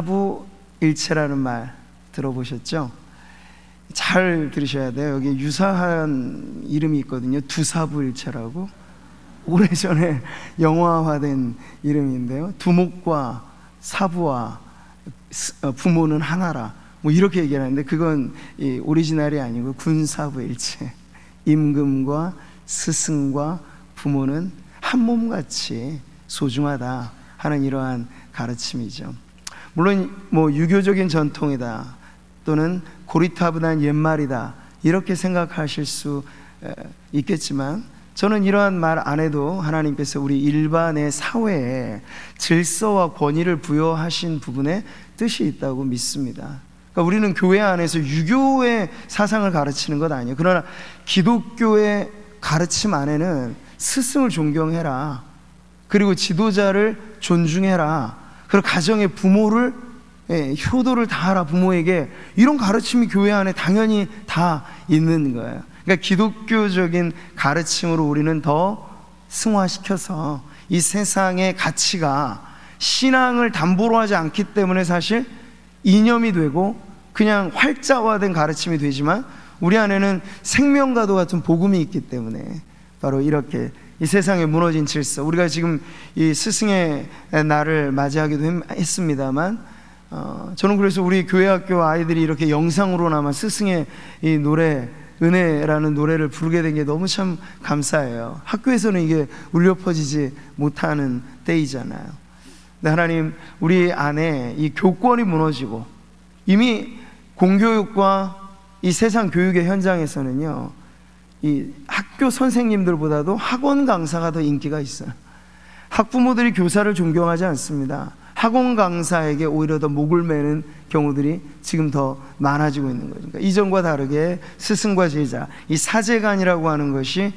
군사부일체라는 말 들어보셨죠? 잘 들으셔야 돼요. 여기 유사한 이름이 있거든요. 두사부일체라고. 오래전에 영화화된 이름인데요. 두목과 사부와 부모는 하나라, 뭐 이렇게 얘기하는데 그건 오리지널이 아니고 군사부일체, 임금과 스승과 부모는 한 몸같이 소중하다 하는 이러한 가르침이죠. 물론 뭐 유교적인 전통이다 또는 고리타분한 옛말이다 이렇게 생각하실 수 있겠지만, 저는 이러한 말 안 해도 하나님께서 우리 일반의 사회에 질서와 권위를 부여하신 부분에 뜻이 있다고 믿습니다. 그러니까 우리는 교회 안에서 유교의 사상을 가르치는 것 아니에요. 그러나 기독교의 가르침 안에는 스승을 존경해라, 그리고 지도자를 존중해라, 그리고 가정의 부모를 효도를 다하라, 부모에게, 이런 가르침이 교회 안에 당연히 다 있는 거예요. 그러니까 기독교적인 가르침으로 우리는 더 승화시켜서 이 세상의 가치가 신앙을 담보로 하지 않기 때문에 사실 이념이 되고 그냥 활자화된 가르침이 되지만, 우리 안에는 생명과도 같은 복음이 있기 때문에 바로 이렇게 이 세상에 무너진 질서, 우리가 지금 이 스승의 날을 맞이하기도 했습니다만, 저는 그래서 우리 교회학교 아이들이 이렇게 영상으로나마 스승의 이 노래, 은혜라는 노래를 부르게 된 게 너무 참 감사해요. 학교에서는 이게 울려 퍼지지 못하는 때이잖아요. 근데 하나님, 우리 안에 이 교권이 무너지고 이미 공교육과 이 세상 교육의 현장에서는요, 이 학교 선생님들보다도 학원 강사가 더 인기가 있어요. 학부모들이 교사를 존경하지 않습니다. 학원 강사에게 오히려 더 목을 매는 경우들이 지금 더 많아지고 있는 거죠. 그러니까 이전과 다르게 스승과 제자, 이 사제간이라고 하는 것이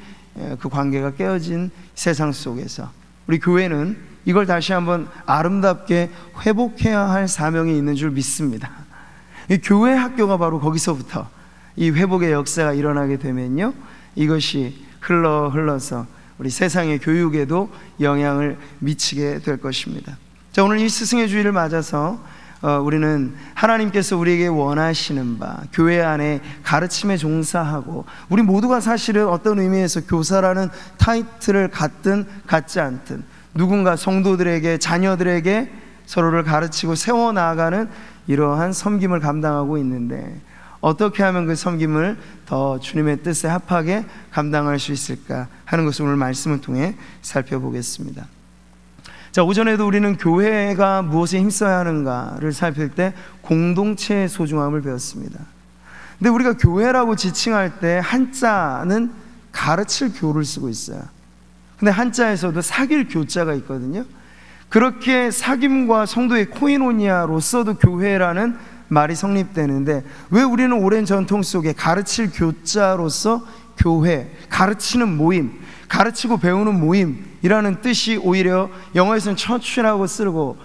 그 관계가 깨어진 세상 속에서 우리 교회는 이걸 다시 한번 아름답게 회복해야 할 사명이 있는 줄 믿습니다. 이 교회 학교가 바로 거기서부터 이 회복의 역사가 일어나게 되면요, 이것이 흘러서 우리 세상의 교육에도 영향을 미치게 될 것입니다. 자, 오늘 이 스승의 주일을 맞아서 우리는 하나님께서 우리에게 원하시는 바, 교회 안에 가르침에 종사하고, 우리 모두가 사실은 어떤 의미에서 교사라는 타이틀을 갖든 갖지 않든 누군가 성도들에게, 자녀들에게 서로를 가르치고 세워나가는 이러한 섬김을 감당하고 있는데, 어떻게 하면 그 섬김을 더 주님의 뜻에 합하게 감당할 수 있을까 하는 것을 오늘 말씀을 통해 살펴보겠습니다. 자, 오전에도 우리는 교회가 무엇에 힘써야 하는가를 살필 때 공동체의 소중함을 배웠습니다. 근데 우리가 교회라고 지칭할 때 한자는 가르칠 교를 쓰고 있어요. 근데 한자에서도 사귈 교자가 있거든요. 그렇게 사귐과 성도의 코이노니아로서도 교회라는 말이 성립되는데, 왜 우리는 오랜 전통 속에 가르칠 교자로서 교회, 가르치는 모임, 가르치고 배우는 모임이라는 뜻이 오히려 영어에서는 처치라고 쓰고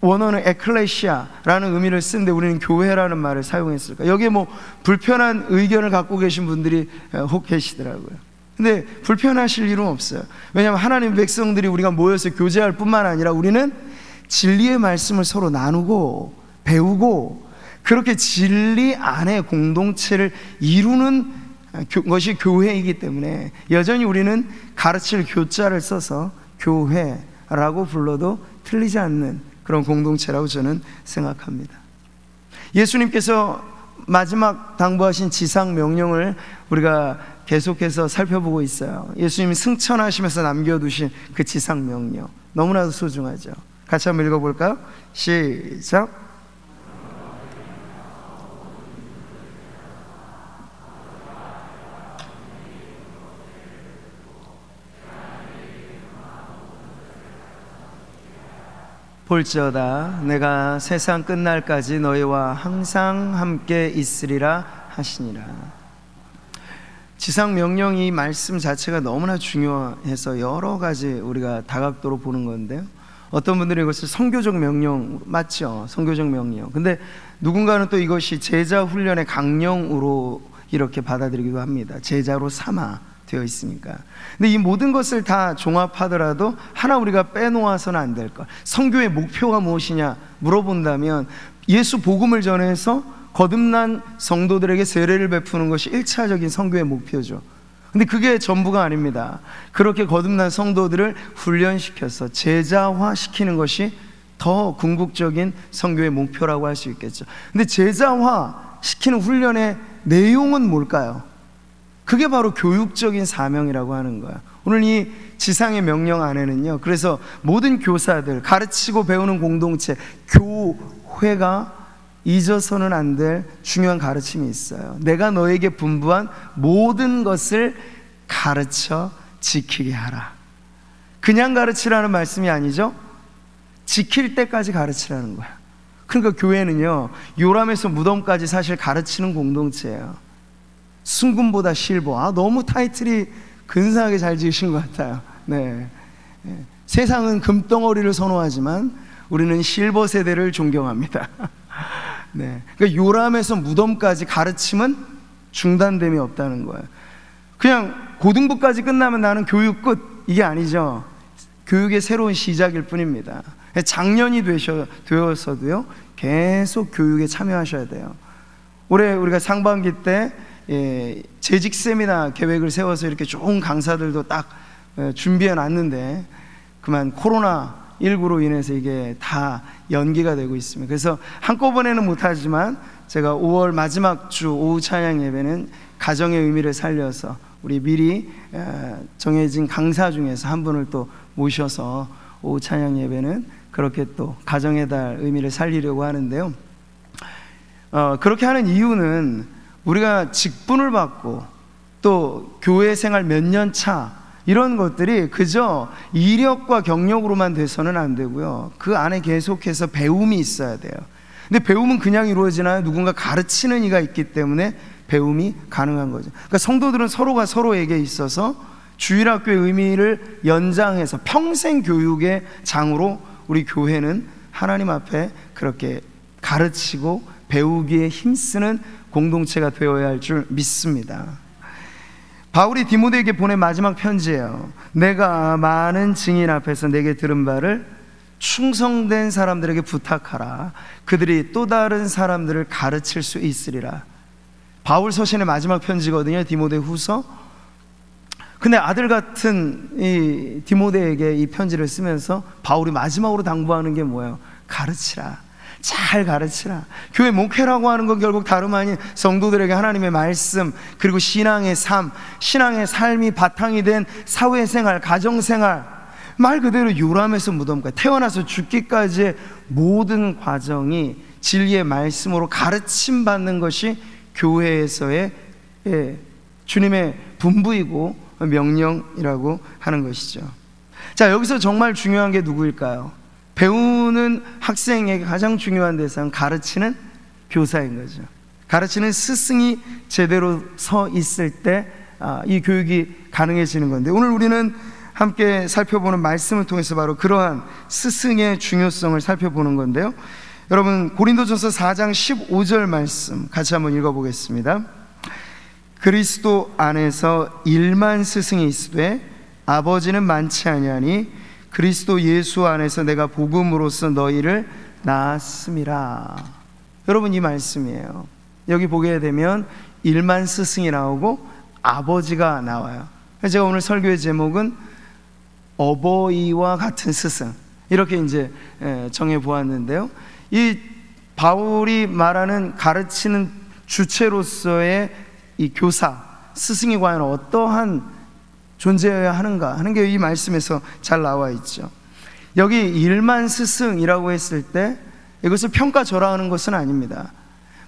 원어는 에클레시아라는 의미를 쓰는데 우리는 교회라는 말을 사용했을까? 여기에 뭐 불편한 의견을 갖고 계신 분들이 혹 계시더라고요. 근데 불편하실 일은 없어요. 왜냐하면 하나님 백성들이 우리가 모여서 교제할 뿐만 아니라 우리는 진리의 말씀을 서로 나누고 배우고, 그렇게 진리 안에 공동체를 이루는 것이 교회이기 때문에 여전히 우리는 가르칠 교자를 써서 교회라고 불러도 틀리지 않는 그런 공동체라고 저는 생각합니다. 예수님께서 마지막 당부하신 지상 명령을 우리가 계속해서 살펴보고 있어요. 예수님이 승천하시면서 남겨두신 그 지상 명령, 너무나도 소중하죠. 같이 한번 읽어볼까요? 시작. 볼지어다 내가 세상 끝날까지 너희와 항상 함께 있으리라 하시니라. 지상 명령이 말씀 자체가 너무나 중요해서 여러 가지 우리가 다각도로 보는 건데요, 어떤 분들은 이것을 선교적 명령, 맞죠? 선교적 명령. 근데 누군가는 또 이것이 제자 훈련의 강령으로 이렇게 받아들이기도 합니다. 제자로 삼아 되어 있으니까. 근데 이 모든 것을 다 종합하더라도 하나 우리가 빼놓아서는 안 될 것, 선교의 목표가 무엇이냐 물어본다면 예수 복음을 전해서 거듭난 성도들에게 세례를 베푸는 것이 1차적인 선교의 목표죠. 근데 그게 전부가 아닙니다. 그렇게 거듭난 성도들을 훈련시켜서 제자화시키는 것이 더 궁극적인 선교의 목표라고 할 수 있겠죠. 근데 제자화시키는 훈련의 내용은 뭘까요? 그게 바로 교육적인 사명이라고 하는 거야. 오늘 이 지상의 명령 안에는요, 그래서 모든 교사들, 가르치고 배우는 공동체, 교회가 잊어서는 안 될 중요한 가르침이 있어요. 내가 너에게 분부한 모든 것을 가르쳐 지키게 하라. 그냥 가르치라는 말씀이 아니죠. 지킬 때까지 가르치라는 거야. 그러니까 교회는요, 요람에서 무덤까지 사실 가르치는 공동체예요. 순금보다 실버. 너무 타이틀이 근사하게 잘 지으신 것 같아요. 네. 세상은 금덩어리를 선호하지만 우리는 실버 세대를 존경합니다. 네. 그러니까 요람에서 무덤까지 가르침은 중단됨이 없다는 거예요. 그냥 고등부까지 끝나면 나는 교육 끝, 이게 아니죠. 교육의 새로운 시작일 뿐입니다. 작년이 되어서도요, 계속 교육에 참여하셔야 돼요. 올해 우리가 상반기 때 재직 세미나 계획을 세워서 이렇게 좋은 강사들도 딱 준비해 놨는데 그만 코로나19로 인해서 이게 다 연기가 되고 있습니다. 그래서 한꺼번에는 못하지만 제가 5월 마지막 주 오후 찬양 예배는 가정의 의미를 살려서 우리 미리 정해진 강사 중에서 한 분을 또 모셔서 오후 찬양 예배는 그렇게 또 가정의 달 의미를 살리려고 하는데요. 그렇게 하는 이유는 우리가 직분을 받고 또 교회 생활 몇 년 차 이런 것들이 그저 이력과 경력으로만 돼서는 안 되고요, 그 안에 계속해서 배움이 있어야 돼요. 근데 배움은 그냥 이루어지나요? 누군가 가르치는 이가 있기 때문에 배움이 가능한 거죠. 그러니까 성도들은 서로가 서로에게 있어서 주일학교의 의미를 연장해서 평생 교육의 장으로 우리 교회는 하나님 앞에 그렇게 가르치고 배우기에 힘쓰는 공동체가 되어야 할 줄 믿습니다. 바울이 디모데에게 보낸 마지막 편지예요. 내가 많은 증인 앞에서 내게 들은 바를 충성된 사람들에게 부탁하라. 그들이 또 다른 사람들을 가르칠 수 있으리라. 바울 서신의 마지막 편지거든요, 디모데 후서. 근데 아들 같은 이 디모데에게 이 편지를 쓰면서 바울이 마지막으로 당부하는 게 뭐예요? 가르치라. 잘 가르치라. 교회 목회라고 하는 건 결국 다름 아닌 성도들에게 하나님의 말씀, 그리고 신앙의 삶, 신앙의 삶이 바탕이 된 사회생활, 가정생활, 말 그대로 요람에서 무덤까지, 태어나서 죽기까지의 모든 과정이 진리의 말씀으로 가르침 받는 것이 교회에서의 주님의 분부이고 명령이라고 하는 것이죠. 자, 여기서 정말 중요한 게 누구일까요? 배우는 학생에게 가장 중요한 대상은 가르치는 교사인 거죠. 가르치는 스승이 제대로 서 있을 때 이 교육이 가능해지는 건데, 오늘 우리는 함께 살펴보는 말씀을 통해서 바로 그러한 스승의 중요성을 살펴보는 건데요, 여러분 고린도전서 4장 15절 말씀 같이 한번 읽어보겠습니다. 그리스도 안에서 1만 스승이 있으되 아버지는 많지 아니하니 그리스도 예수 안에서 내가 복음으로써 너희를 낳았음이라. 여러분, 이 말씀이에요. 여기 보게 되면 1만 스승이 나오고 아버지가 나와요. 제가 오늘 설교의 제목은 어버이와 같은 스승, 이렇게 이제 정해 보았는데요, 이 바울이 말하는 가르치는 주체로서의 이 교사, 스승이 과연 어떠한 존재여야 하는가 하는 게 이 말씀에서 잘 나와 있죠. 여기 1만 스승이라고 했을 때 이것을 평가절하하는 것은 아닙니다.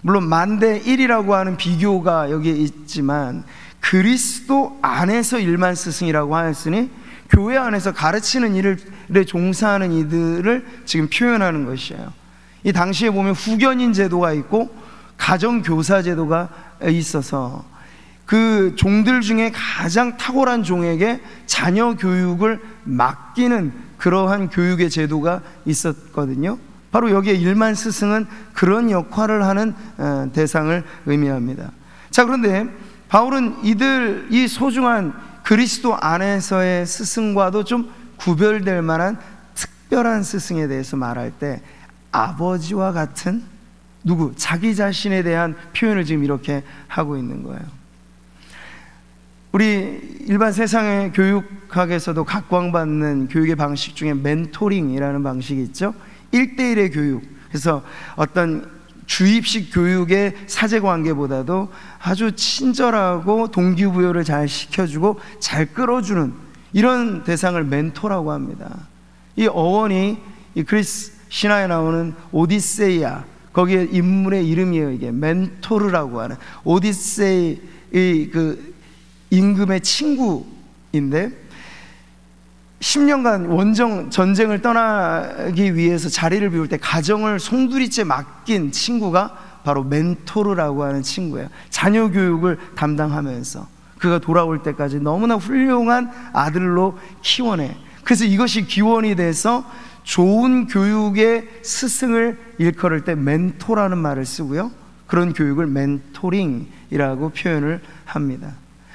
물론 만대 1이라고 하는 비교가 여기에 있지만 그리스도 안에서 1만 스승이라고 하였으니 교회 안에서 가르치는 일에 종사하는 이들을 지금 표현하는 것이에요. 이 당시에 보면 후견인 제도가 있고 가정교사 제도가 있어서 그 종들 중에 가장 탁월한 종에게 자녀 교육을 맡기는 그러한 교육의 제도가 있었거든요. 바로 여기에 1만 스승은 그런 역할을 하는 대상을 의미합니다. 자, 그런데 바울은 이 소중한 그리스도 안에서의 스승과도 좀 구별될 만한 특별한 스승에 대해서 말할 때 아버지와 같은 누구? 자기 자신에 대한 표현을 지금 이렇게 하고 있는 거예요. 우리 일반 세상의 교육학에서도 각광받는 교육의 방식 중에 멘토링이라는 방식이 있죠. 1대1의 교육. 그래서 어떤 주입식 교육의 사제관계보다도 아주 친절하고 동기부여를 잘 시켜주고 잘 끌어주는 이런 대상을 멘토라고 합니다. 이 어원이 이 그리스 신화에 나오는 오디세이아, 거기에 인물의 이름이에요. 이게 멘토르라고 하는 오디세이의 그 임금의 친구인데 10년간 원정 전쟁을 떠나기 위해서 자리를 비울 때 가정을 송두리째 맡긴 친구가 바로 멘토르라고 하는 친구예요. 자녀 교육을 담당하면서 그가 돌아올 때까지 너무나 훌륭한 아들로 키워내. 그래서 이것이 기원이 돼서 좋은 교육의 스승을 일컬을 때 멘토라는 말을 쓰고요, 그런 교육을 멘토링이라고 표현을 합니다.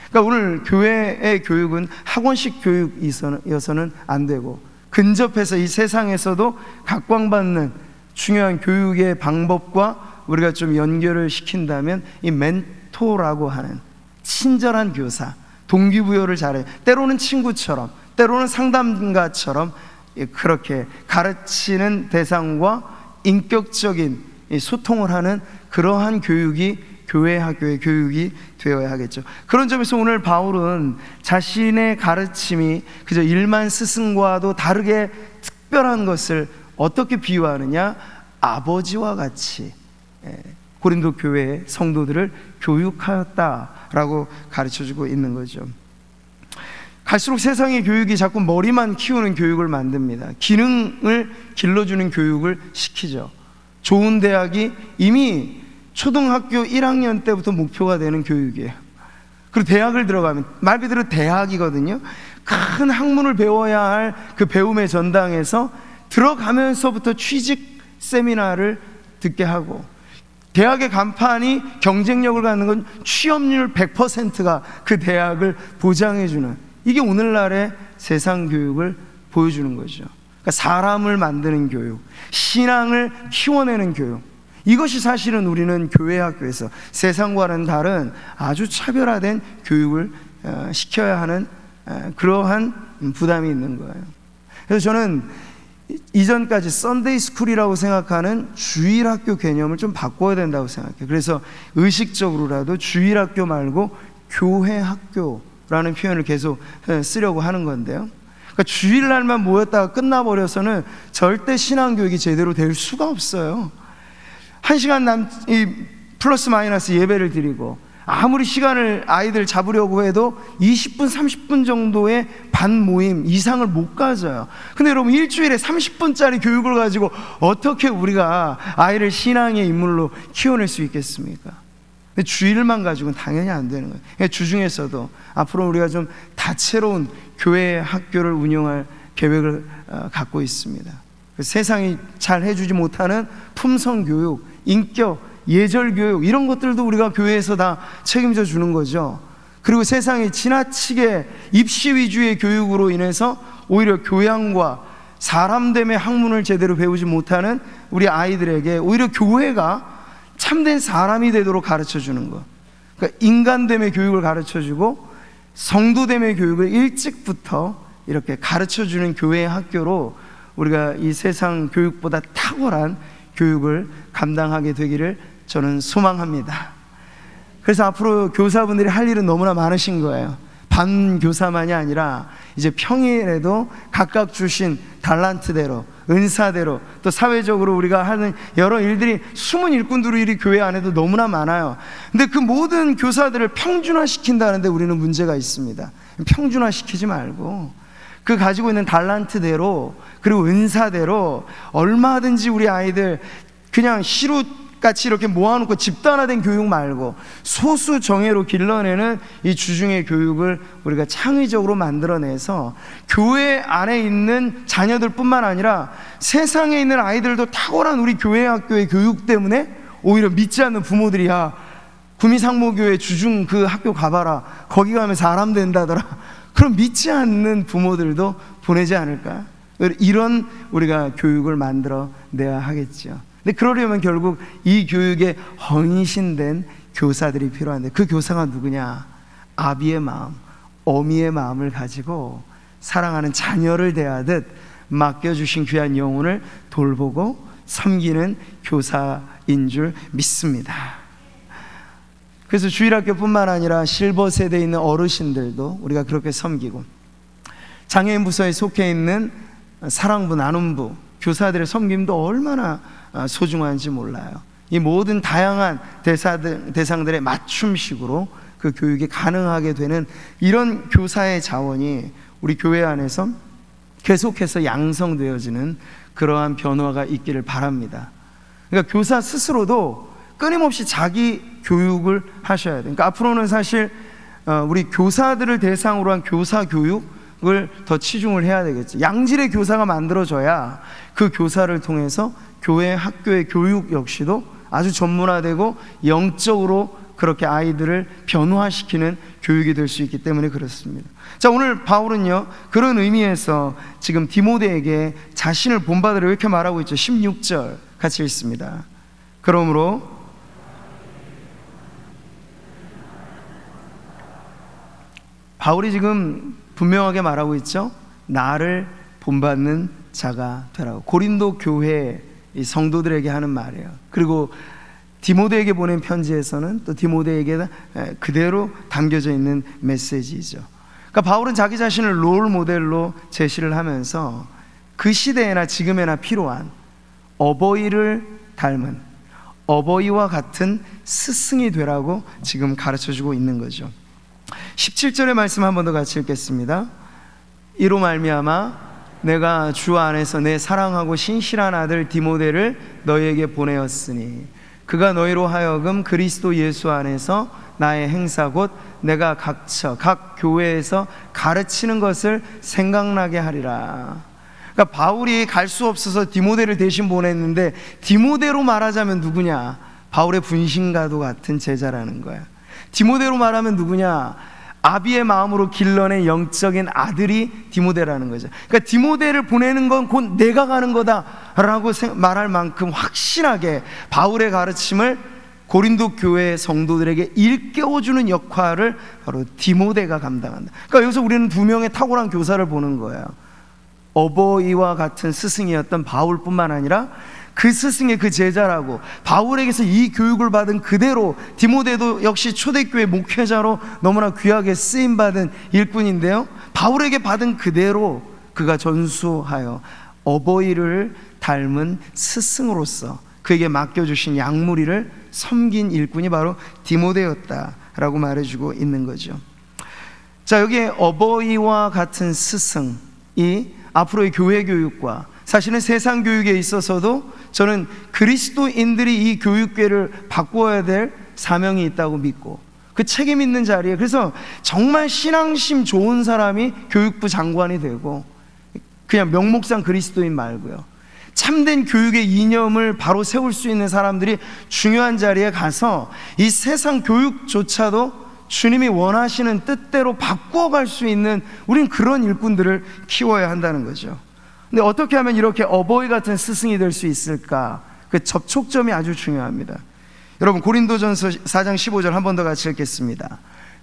그러니까 오늘 교회의 교육은 학원식 교육이어서는 안 되고, 근접해서 이 세상에서도 각광받는 중요한 교육의 방법과 우리가 좀 연결을 시킨다면 이 멘토라고 하는 친절한 교사, 동기부여를 잘해, 때로는 친구처럼, 때로는 상담가처럼 그렇게 가르치는 대상과 인격적인 소통을 하는 그러한 교육이 교회 학교의 교육이 되어야 하겠죠. 그런 점에서 오늘 바울은 자신의 가르침이 그저 일반 스승과도 다르게 특별한 것을 어떻게 비유하느냐? 아버지와 같이 고린도 교회의 성도들을 교육하였다라고 가르쳐주고 있는 거죠. 갈수록 세상의 교육이 자꾸 머리만 키우는 교육을 만듭니다. 기능을 길러주는 교육을 시키죠. 좋은 대학이 이미 초등학교 1학년 때부터 목표가 되는 교육이에요. 그리고 대학을 들어가면 말 그대로 대학이거든요. 큰 학문을 배워야 할 그 배움의 전당에서 들어가면서부터 취직 세미나를 듣게 하고, 대학의 간판이 경쟁력을 갖는 건 취업률 100%가 그 대학을 보장해주는, 이게 오늘날의 세상 교육을 보여주는 거죠. 그러니까 사람을 만드는 교육, 신앙을 키워내는 교육, 이것이 사실은 우리는 교회 학교에서 세상과는 다른 아주 차별화된 교육을 시켜야 하는 그러한 부담이 있는 거예요. 그래서 저는 이전까지 썬데이 스쿨이라고 생각하는 주일학교 개념을 좀 바꿔야 된다고 생각해요. 그래서 의식적으로라도 주일학교 말고 교회학교라는 표현을 계속 쓰려고 하는 건데요, 그러니까 주일날만 모였다가 끝나버려서는 절대 신앙교육이 제대로 될 수가 없어요. 1시간 플러스 마이너스 예배를 드리고, 아무리 시간을 아이들 잡으려고 해도 20분, 30분 정도의 반 모임 이상을 못 가져요. 근데 여러분, 일주일에 30분짜리 교육을 가지고 어떻게 우리가 아이를 신앙의 인물로 키워낼 수 있겠습니까? 근데 주일만 가지고는 당연히 안 되는 거예요. 그러니까 주중에서도 앞으로 우리가 좀 다채로운 교회 학교를 운영할 계획을 갖고 있습니다. 세상이 잘 해주지 못하는 품성교육, 인격, 예절교육, 이런 것들도 우리가 교회에서 다 책임져 주는 거죠. 그리고 세상이 지나치게 입시 위주의 교육으로 인해서 오히려 교양과 사람됨의 학문을 제대로 배우지 못하는 우리 아이들에게 오히려 교회가 참된 사람이 되도록 가르쳐 주는 것, 그러니까 인간됨의 교육을 가르쳐 주고 성도됨의 교육을 일찍부터 이렇게 가르쳐 주는 교회의 학교로 우리가 이 세상 교육보다 탁월한 교육을 감당하게 되기를 저는 소망합니다. 그래서 앞으로 교사분들이 할 일은 너무나 많으신 거예요. 반교사만이 아니라 이제 평일에도 각각 주신 달란트대로, 은사대로, 또 사회적으로 우리가 하는 여러 일들이, 숨은 일꾼들이 교회 안에도 너무나 많아요. 근데 그 모든 교사들을 평준화시킨다는데 우리는 문제가 있습니다. 평준화시키지 말고 그 가지고 있는 달란트대로, 그리고 은사대로 얼마든지 우리 아이들 그냥 시루같이 이렇게 모아놓고 집단화된 교육 말고 소수 정예로 길러내는 이 주중의 교육을 우리가 창의적으로 만들어내서 교회 안에 있는 자녀들 뿐만 아니라 세상에 있는 아이들도 탁월한 우리 교회 학교의 교육 때문에 오히려 믿지 않는 부모들이, 야, 구미상모교회 주중 그 학교 가봐라, 거기 가면 사람 된다더라, 그럼 믿지 않는 부모들도 보내지 않을까? 이런 우리가 교육을 만들어 내야 하겠죠. 근데 그러려면 결국 이 교육에 헌신된 교사들이 필요한데, 그 교사가 누구냐? 아비의 마음, 어미의 마음을 가지고 사랑하는 자녀를 대하듯 맡겨주신 귀한 영혼을 돌보고 섬기는 교사인 줄 믿습니다. 그래서 주일학교뿐만 아니라 실버 세대에 있는 어르신들도 우리가 그렇게 섬기고, 장애인 부서에 속해 있는 사랑부, 나눔부, 교사들의 섬김도 얼마나 소중한지 몰라요. 이 모든 다양한 대상들의 맞춤식으로 그 교육이 가능하게 되는 이런 교사의 자원이 우리 교회 안에서 계속해서 양성되어지는 그러한 변화가 있기를 바랍니다. 그러니까 교사 스스로도 끊임없이 자기 교육을 하셔야 돼요. 그러니까 앞으로는 사실 우리 교사들을 대상으로 한 교사 교육을 더 치중을 해야 되겠죠. 양질의 교사가 만들어져야 그 교사를 통해서 교회, 학교의 교육 역시도 아주 전문화되고 영적으로 그렇게 아이들을 변화시키는 교육이 될 수 있기 때문에 그렇습니다. 자, 오늘 바울은요, 그런 의미에서 지금 디모데에게 자신을 본받으라 이렇게 말하고 있죠. 16절 같이 읽습니다. 그러므로 바울이 지금 분명하게 말하고 있죠. 나를 본받는 자가 되라고. 고린도 교회 이 성도들에게 하는 말이에요. 그리고 디모데에게 보낸 편지에서는 또 디모데에게 그대로 담겨져 있는 메시지죠. 그러니까 바울은 자기 자신을 롤 모델로 제시를 하면서 그 시대에나 지금에나 필요한 어버이를 닮은, 어버이와 같은 스승이 되라고 지금 가르쳐주고 있는 거죠. 17절의 말씀 한 번 더 같이 읽겠습니다. 이로 말미암아 내가 주 안에서 내 사랑하고 신실한 아들 디모데를 너희에게 보내었으니 그가 너희로 하여금 그리스도 예수 안에서 나의 행사 곧 내가 각 교회에서 가르치는 것을 생각나게 하리라. 그러니까 바울이 갈 수 없어서 디모데를 대신 보냈는데, 디모데로 말하자면 누구냐? 바울의 분신과도 같은 제자라는 거야. 디모데로 말하면 누구냐? 아비의 마음으로 길러낸 영적인 아들이 디모데라는 거죠. 그러니까 디모데를 보내는 건 곧 내가 가는 거다라고 말할 만큼 확실하게 바울의 가르침을 고린도 교회 성도들에게 일깨워주는 역할을 바로 디모데가 감당한다. 그러니까 여기서 우리는 두 명의 탁월한 교사를 보는 거예요. 어버이와 같은 스승이었던 바울뿐만 아니라 그 스승의 그 제자라고, 바울에게서 이 교육을 받은 그대로 디모데도 역시 초대교회 목회자로 너무나 귀하게 쓰임받은 일꾼인데요, 바울에게 받은 그대로 그가 전수하여 어버이를 닮은 스승으로서 그에게 맡겨주신 양무리를 섬긴 일꾼이 바로 디모데였다라고 말해주고 있는 거죠. 자, 여기에 어버이와 같은 스승이 앞으로의 교회 교육과 사실은 세상 교육에 있어서도 저는 그리스도인들이 이 교육계를 바꾸어야 될 사명이 있다고 믿고, 그 책임 있는 자리에, 그래서 정말 신앙심 좋은 사람이 교육부 장관이 되고, 그냥 명목상 그리스도인 말고요, 참된 교육의 이념을 바로 세울 수 있는 사람들이 중요한 자리에 가서 이 세상 교육조차도 주님이 원하시는 뜻대로 바꾸어갈 수 있는, 우린 그런 일꾼들을 키워야 한다는 거죠. 근데 어떻게 하면 이렇게 어버이 같은 스승이 될 수 있을까? 그 접촉점이 아주 중요합니다. 여러분, 고린도전서 4장 15절 한 번 더 같이 읽겠습니다.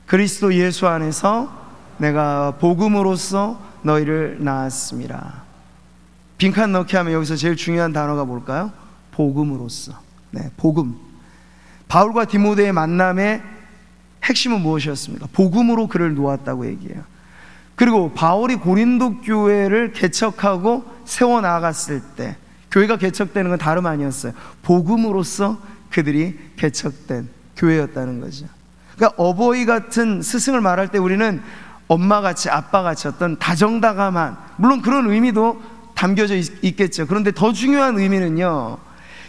그리스도 예수 안에서 내가 복음으로써 너희를 낳았습니다. 빈칸 넣기 하면 여기서 제일 중요한 단어가 뭘까요? 복음으로써. 네, 복음. 바울과 디모데의 만남의 핵심은 무엇이었습니까? 복음으로 그를 놓았다고 얘기해요. 그리고 바울이 고린도 교회를 개척하고 세워나갔을 때 교회가 개척되는 건 다름 아니었어요. 복음으로써 그들이 개척된 교회였다는 거죠. 그러니까 어버이 같은 스승을 말할 때 우리는 엄마같이 아빠같이 어떤 다정다감한, 물론 그런 의미도 담겨져 있겠죠. 그런데 더 중요한 의미는요,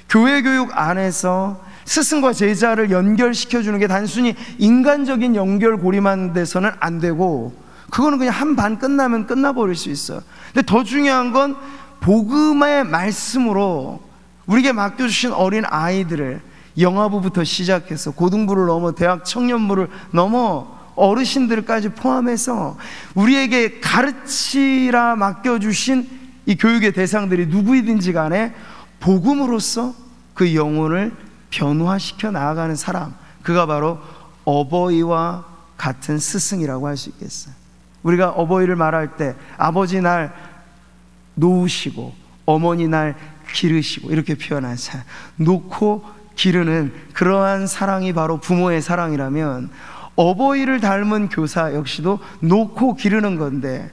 교회 교육 안에서 스승과 제자를 연결시켜주는 게 단순히 인간적인 연결고리만 돼서는 안 되고, 그거는 그냥 한 반 끝나면 끝나버릴 수 있어요. 근데 더 중요한 건 복음의 말씀으로 우리에게 맡겨주신 어린 아이들을 영아부부터 시작해서 고등부를 넘어 대학 청년부를 넘어 어르신들까지 포함해서 우리에게 가르치라 맡겨주신 이 교육의 대상들이 누구이든지 간에 복음으로써 그 영혼을 변화시켜 나아가는 사람, 그가 바로 어버이와 같은 스승이라고 할 수 있겠어요. 우리가 어버이를 말할 때 아버지 날 놓으시고 어머니 날 기르시고 이렇게 표현하잖아요. 놓고 기르는 그러한 사랑이 바로 부모의 사랑이라면, 어버이를 닮은 교사 역시도 놓고 기르는 건데,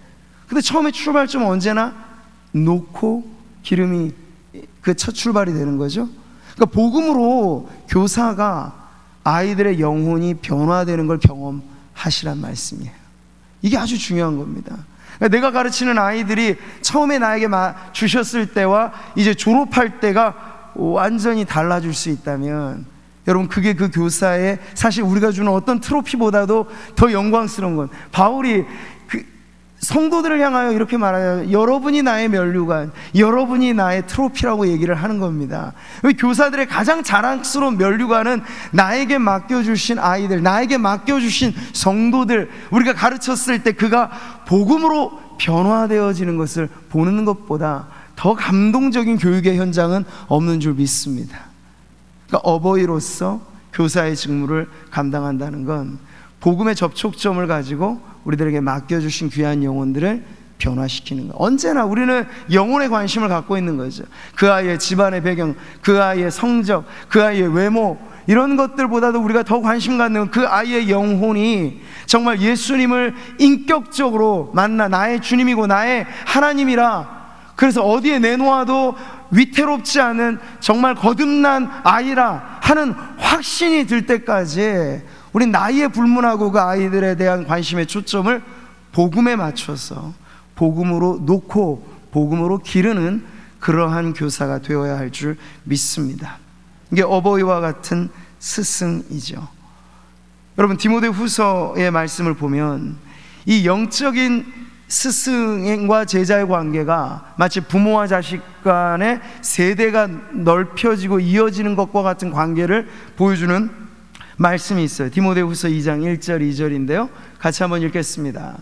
근데 처음에 출발점은 언제나 놓고 기름이 그 첫 출발이 되는 거죠. 그러니까 복음으로 교사가 아이들의 영혼이 변화되는 걸 경험하시란 말씀이에요. 이게 아주 중요한 겁니다. 그러니까 내가 가르치는 아이들이 처음에 나에게 주셨을 때와 이제 졸업할 때가 완전히 달라질 수 있다면, 여러분, 그게 그 교사의, 사실 우리가 주는 어떤 트로피보다도 더 영광스러운 건, 바울이 그 성도들을 향하여 이렇게 말해요. 여러분이 나의 면류관, 여러분이 나의 트로피라고 얘기를 하는 겁니다. 교사들의 가장 자랑스러운 면류관은 나에게 맡겨주신 아이들, 나에게 맡겨주신 성도들, 우리가 가르쳤을 때 그가 복음으로 변화되어지는 것을 보는 것보다 더 감동적인 교육의 현장은 없는 줄 믿습니다. 그러니까 어버이로서 교사의 직무를 감당한다는 건 복음의 접촉점을 가지고 우리들에게 맡겨주신 귀한 영혼들을 변화시키는 거예요. 언제나 우리는 영혼에 관심을 갖고 있는 거죠. 그 아이의 집안의 배경, 그 아이의 성적, 그 아이의 외모, 이런 것들보다도 우리가 더 관심 갖는 건 그 아이의 영혼이 정말 예수님을 인격적으로 만나 나의 주님이고 나의 하나님이라, 그래서 어디에 내놓아도 위태롭지 않은 정말 거듭난 아이라 하는 확신이 들 때까지 우린 나이에 불문하고 그 아이들에 대한 관심의 초점을 복음에 맞춰서 복음으로 놓고 복음으로 기르는 그러한 교사가 되어야 할 줄 믿습니다. 이게 어버이와 같은 스승이죠. 여러분, 디모데후서의 말씀을 보면 이 영적인 스승과 제자의 관계가 마치 부모와 자식 간의 세대가 넓혀지고 이어지는 것과 같은 관계를 보여주는 말씀이 있어요. 디모데후서 2장 1절 2절인데요 같이 한번 읽겠습니다.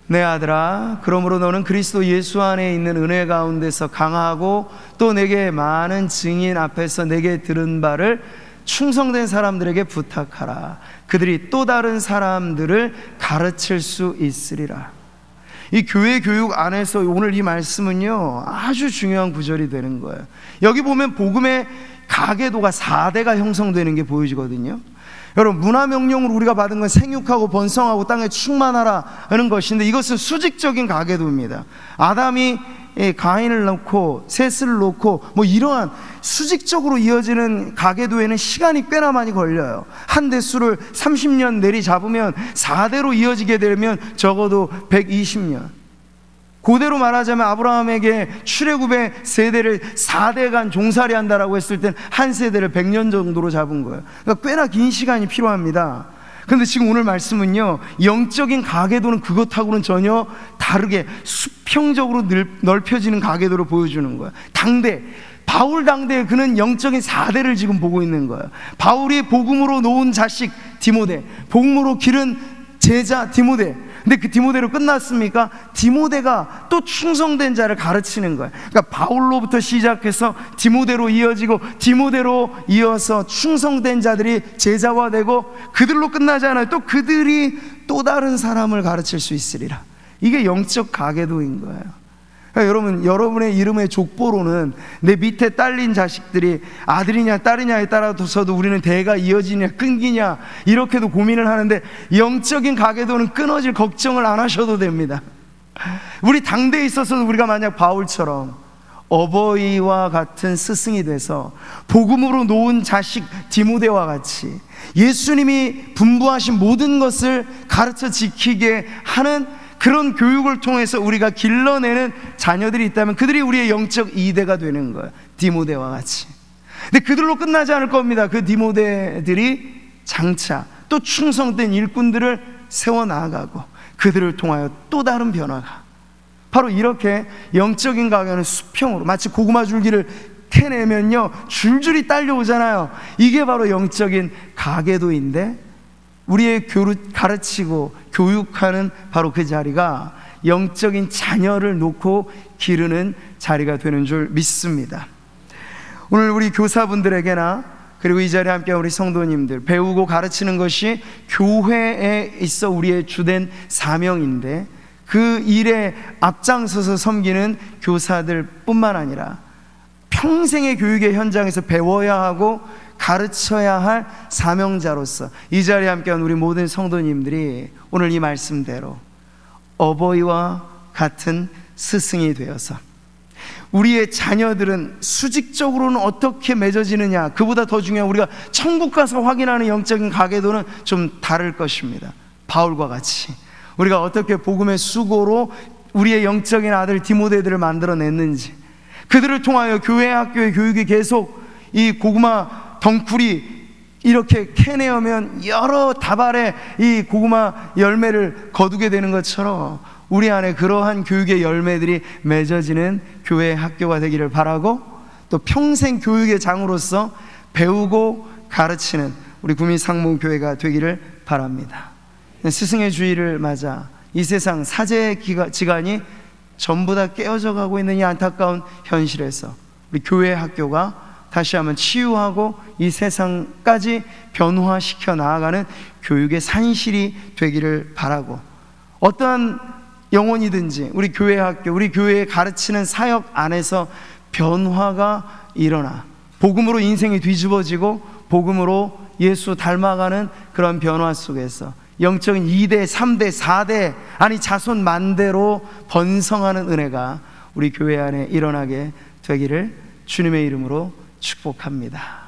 내 아들아, 그러므로 너는 그리스도 예수 안에 있는 은혜 가운데서 강하고 또 내게 많은 증인 앞에서 내게 들은 바를 충성된 사람들에게 부탁하라. 그들이 또 다른 사람들을 가르칠 수 있으리라. 이 교회 교육 안에서 오늘 이 말씀은요 아주 중요한 구절이 되는 거예요. 여기 보면 복음의 가계도가 4대가 형성되는 게 보여지거든요. 여러분, 문화명령으로 우리가 받은 건 생육하고 번성하고 땅에 충만하라 하는 것인데, 이것은 수직적인 가계도입니다. 아담이 가인을 낳고 셋을 놓고 뭐 이러한 수직적으로 이어지는 가계도에는 시간이 꽤나 많이 걸려요. 한 대수를 30년 내리 잡으면 4대로 이어지게 되면 적어도 120년. 그대로 말하자면 아브라함에게 출애굽의 세대를 4대간 종살이 한다라고 했을 땐 한 세대를 100년 정도로 잡은 거예요. 그러니까 꽤나 긴 시간이 필요합니다. 그런데 지금 오늘 말씀은요, 영적인 가계도는 그것하고는 전혀 다르게 수평적으로 넓혀지는 가계도를 보여주는 거예요. 당대, 바울 당대에 그는 영적인 4대를 지금 보고 있는 거예요. 바울이 복음으로 놓은 자식 디모데, 복음으로 기른 제자 디모데. 근데 그 디모데로 끝났습니까? 디모데가 또 충성된 자를 가르치는 거예요. 그러니까 바울로부터 시작해서 디모데로 이어지고 디모데로 이어서 충성된 자들이 제자화되고 그들로 끝나지 않아요. 또 그들이 또 다른 사람을 가르칠 수 있으리라. 이게 영적 가계도인 거예요. 그러니까 여러분, 여러분의 이름의 족보로는 내 밑에 딸린 자식들이 아들이냐 딸이냐에 따라서도 우리는 대가 이어지냐 끊기냐 이렇게도 고민을 하는데, 영적인 가계도는 끊어질 걱정을 안 하셔도 됩니다. 우리 당대에 있어서도 우리가 만약 바울처럼 어버이와 같은 스승이 돼서 복음으로 놓은 자식 디모데와 같이 예수님이 분부하신 모든 것을 가르쳐 지키게 하는 그런 교육을 통해서 우리가 길러내는 자녀들이 있다면 그들이 우리의 영적 이대가 되는 거예요. 디모데와 같이. 근데 그들로 끝나지 않을 겁니다. 그 디모데들이 장차 또 충성된 일꾼들을 세워나가고 그들을 통하여 또 다른 변화가, 바로 이렇게 영적인 가계는 수평으로, 마치 고구마 줄기를 캐내면요 줄줄이 딸려오잖아요. 이게 바로 영적인 가계도인데, 우리의 가르치고 교육하는 바로 그 자리가 영적인 자녀를 놓고 기르는 자리가 되는 줄 믿습니다. 오늘 우리 교사분들에게나 그리고 이 자리에 함께한 우리 성도님들, 배우고 가르치는 것이 교회에 있어 우리의 주된 사명인데, 그 일에 앞장서서 섬기는 교사들 뿐만 아니라 평생의 교육의 현장에서 배워야 하고 가르쳐야 할 사명자로서 이 자리에 함께한 우리 모든 성도님들이 오늘 이 말씀대로 어버이와 같은 스승이 되어서 우리의 자녀들은 수직적으로는 어떻게 맺어지느냐, 그보다 더 중요한 우리가 천국 가서 확인하는 영적인 가계도는 좀 다를 것입니다. 바울과 같이 우리가 어떻게 복음의 수고로 우리의 영적인 아들 디모데들을 만들어냈는지, 그들을 통하여 교회 학교의 교육이 계속 이 고구마 덩쿨이 이렇게 캐내어면 여러 다발의 이 고구마 열매를 거두게 되는 것처럼 우리 안에 그러한 교육의 열매들이 맺어지는 교회 학교가 되기를 바라고, 또 평생 교육의 장으로서 배우고 가르치는 우리 구민상봉교회가 되기를 바랍니다. 스승의 주의를 맞아 이 세상 사제의 지간이 전부 다 깨어져 가고 있는 이 안타까운 현실에서 우리 교회 학교가 다시 한번 치유하고 이 세상까지 변화시켜 나아가는 교육의 산실이 되기를 바라고, 어떠한 영혼이든지 우리 교회 학교, 우리 교회에 가르치는 사역 안에서 변화가 일어나 복음으로 인생이 뒤집어지고 복음으로 예수 닮아가는 그런 변화 속에서 영적인 2대, 3대, 4대, 아니 자손 만대로 번성하는 은혜가 우리 교회 안에 일어나게 되기를 주님의 이름으로 축복합니다.